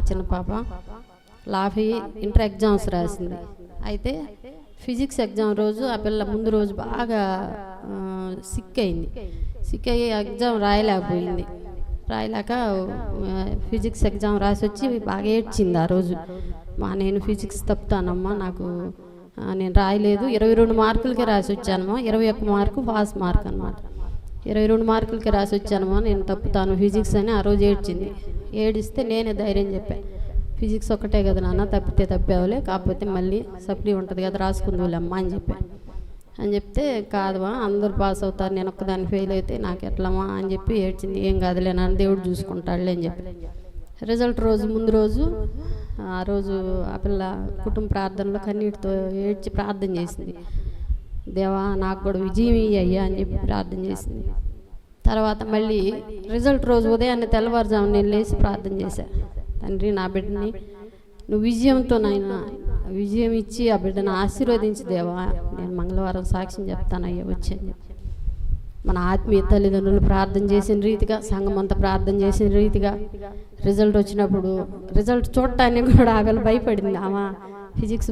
చిన్న పాప లాఫీ inter exams రాసింది. అయితే ఫిజిక్స్ ఎగ్జామ్ రోజు ఆ పిల్ల ముందు రోజు బాగా సిక్ అయింది. సిక్ అయ్యి ఎగ్జామ్ రాయలేకపోయింది. రాయలేక ఫిజిక్స్ ఎగ్జామ్ రాసి వచ్చి బాగా ఏడ్చింది. ఆ రోజు నేను ఫిజిక్స్ తప్పుతానమ్మా, నేను రాయలేదు, 22 మార్కులకే రాసి వచ్చానమ్మా, 21 మార్కు పాస్ మార్క్ అనమాట, 22 మార్కులకి రాసి వచ్చానమ్మా, నేను తప్పుతాను ఫిజిక్స్ అని ఆ రోజు ఏడ్చింది. ఏడిస్తే నేనే ధైర్యం చెప్పాను, ఫిజిక్స్ ఒక్కటే కదా నాన్న, తప్పితే తప్పేవలే, కాకపోతే మళ్ళీ సప్లీ ఉంటుంది కదా రాసుకుందులేమ్మా అని చెప్తే, కాదమ్మా అందరూ పాస్ అవుతారు, నేను ఒక్కదాన్ని ఫెయిల్ అయితే నాకు ఎట్లమ్మా అని చెప్పి ఏడ్చింది. ఏం కాదులే నాన్న, దేవుడు చూసుకుంటాడులే అని చెప్పి రిజల్ట్ రోజు ముందు రోజు ఆ రోజు ఆ పిల్ల కుటుంబ ప్రార్థనలో కన్నీటితో ఏడ్చి ప్రార్థన చేసింది. దేవా నాకు కూడా విజయం అయ్యా అని చెప్పి ప్రార్థన చేసింది. తర్వాత మళ్ళీ రిజల్ట్ రోజు ఉదయాన్నే తెల్లవారుజాము నేను లేచి ప్రార్థన చేశాను. తండ్రి, నా బిడ్డని నువ్వు విజయంతో విజయం ఇచ్చి ఆ బిడ్డను ఆశీర్వదించి దేవా, నేను మంగళవారం సాక్ష్యం చెప్తానయ్యా వచ్చి అని చెప్పి మన ఆత్మీయ తల్లిదండ్రులు ప్రార్థన చేసిన రీతిగా, సంఘం అంతా ప్రార్థన చేసిన రీతిగా రిజల్ట్ వచ్చినప్పుడు రిజల్ట్ చూడటానికి కూడా ఆ పిల్ల భయపడింది. ఫిజిక్స్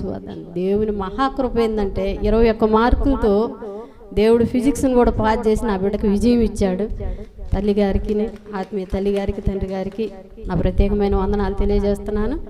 పోద్దాం. దేవుని మహాకృప ఏంటంటే 21 మార్కులతో దేవుడు ఫిజిక్స్ని కూడా పాస్ చేసి నా బిడ్డకు విజయం ఇచ్చాడు. తల్లి గారికి, ఆత్మీయ తల్లి గారికి, తండ్రి గారికి నా ప్రత్యేకమైన వందనాలు తెలియజేస్తున్నాను.